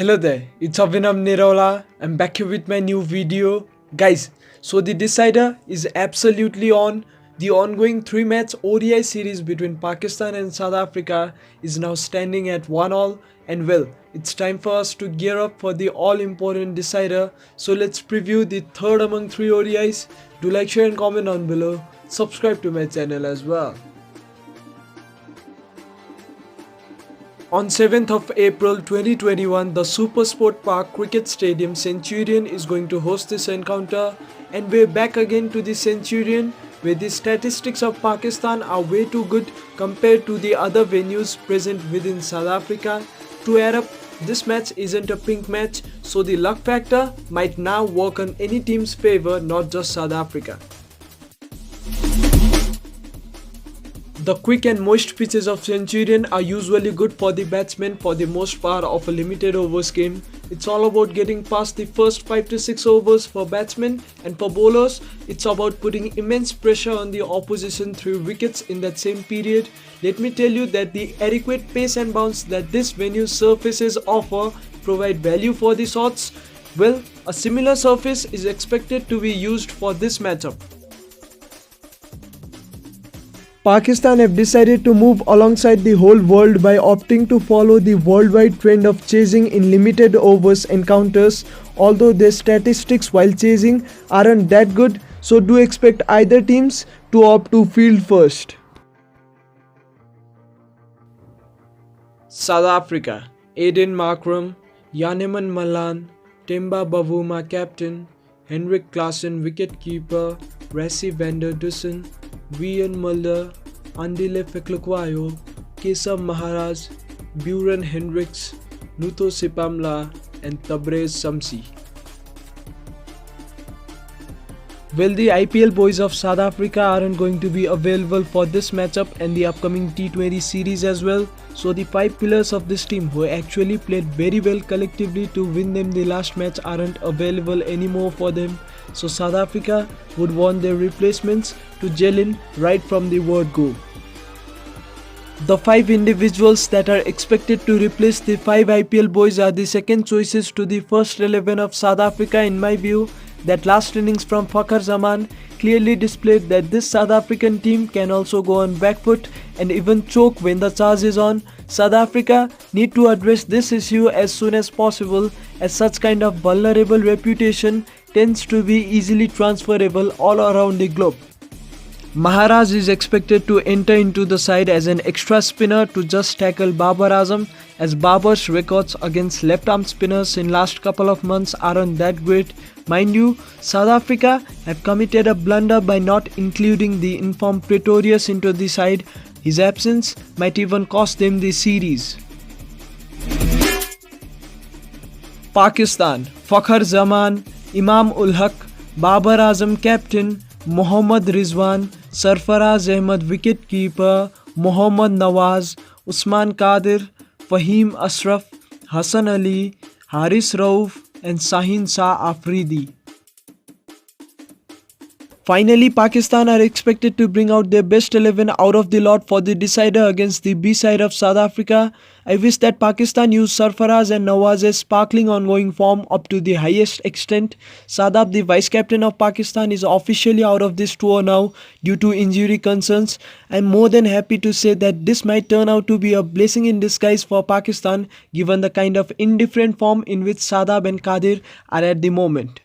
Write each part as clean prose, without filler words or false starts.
Hello there, it's Abhinav Nirola. I'm back here with my new video. Guys, so the decider is absolutely on. The ongoing 3-match ODI series between Pakistan and South Africa is now standing at 1-all, and well, it's time for us to gear up for the all-important decider. So let's preview the third among 3 ODIs. Do like, share and comment down below. Subscribe to my channel as well. On 7th of April 2021, the Supersport Park Cricket Stadium Centurion is going to host this encounter, and we're back again to the Centurion where the statistics of Pakistan are way too good compared to the other venues present within South Africa. To add up, this match isn't a pink match, so the luck factor might now work on any team's favor, not just South Africa. The quick and moist pitches of Centurion are usually good for the batsmen for the most part of a limited overs game. It's all about getting past the first 5 to 6 overs for batsmen, and for bowlers, it's about putting immense pressure on the opposition through wickets in that same period. Let me tell you that the adequate pace and bounce that this venue's surfaces offer provide value for the shots. Well, a similar surface is expected to be used for this matchup. Pakistan have decided to move alongside the whole world by opting to follow the worldwide trend of chasing in limited overs encounters. Although their statistics while chasing aren't that good, so do expect either teams to opt to field first. South Africa: Aiden Markram, Janneman Malan, Temba Bavuma captain, Henrik Klaasen wicket-keeper, Rassie van der Dussen, Wiaan Mulder, Andile Feklucwayo, Keshav Maharaj, Buren Hendricks, Nuto Sipamla, and Tabraiz Shamsi. Well, the IPL boys of South Africa aren't going to be available for this matchup and the upcoming T20 series as well. So the 5 pillars of this team who actually played very well collectively to win them the last match aren't available anymore for them. So South Africa would want their replacements to gel in right from the word go. The 5 individuals that are expected to replace the 5 IPL boys are the second choices to the first 11 of South Africa in my view. That last innings from Fakhar Zaman clearly displayed that this South African team can also go on back foot and even choke when the charge is on. South Africa need to address this issue as soon as possible, as such kind of vulnerable reputation tends to be easily transferable all around the globe. Maharaj is expected to enter into the side as an extra spinner to just tackle Babar Azam, as Babar's records against left-arm spinners in last couple of months aren't that great. Mind you, South Africa have committed a blunder by not including the informed Pretorius into the side. His absence might even cost them the series. Pakistan: Fakhar Zaman, Imam ul Haq, Babar Azam captain, Mohammad Rizwan, Sarfaraz Ahmed wicket-keeper, Mohammad Nawaz, Usman Qadir, Fahim Ashraf, Hassan Ali, Haris Rauf, and Shaheen Shah Afridi. Finally, Pakistan are expected to bring out their best 11 out of the lot for the decider against the B side of South Africa. I wish that Pakistan used Sarfaraz and Nawaz's sparkling ongoing form up to the highest extent. Shadab, the vice-captain of Pakistan, is officially out of this tour now due to injury concerns. I'm more than happy to say that this might turn out to be a blessing in disguise for Pakistan given the kind of indifferent form in which Shadab and Qadir are at the moment.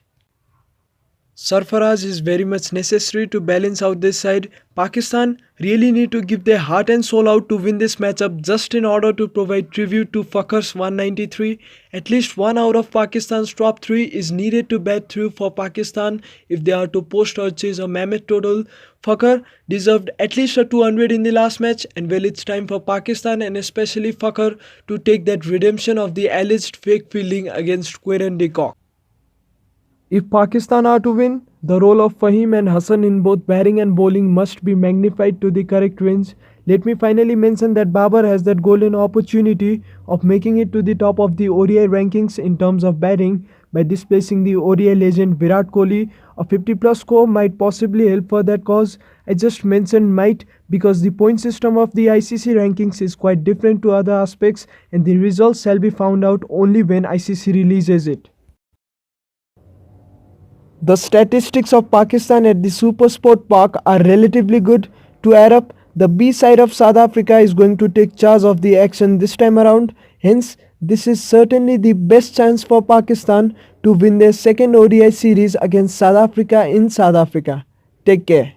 Sarfaraz is very much necessary to balance out this side. Pakistan really need to give their heart and soul out to win this matchup just in order to provide tribute to Fakhar's 193. At least one out of Pakistan's top 3 is needed to bat through for Pakistan if they are to post or chase a mammoth total. Fakhar deserved at least a 200 in the last match, and well, it's time for Pakistan and especially Fakhar to take that redemption of the alleged fake fielding against Quinton de Kock. If Pakistan are to win, the role of Fahim and Hassan in both batting and bowling must be magnified to the correct range. Let me finally mention that Babar has that golden opportunity of making it to the top of the ODI rankings in terms of batting, by displacing the ODI legend Virat Kohli. A 50 plus score might possibly help for that cause. I just mentioned might because the point system of the ICC rankings is quite different to other aspects, and the results shall be found out only when ICC releases it. The statistics of Pakistan at the Supersport Park are relatively good. To add up, the B side of South Africa is going to take charge of the action this time around. Hence, this is certainly the best chance for Pakistan to win their second ODI series against South Africa in South Africa. Take care.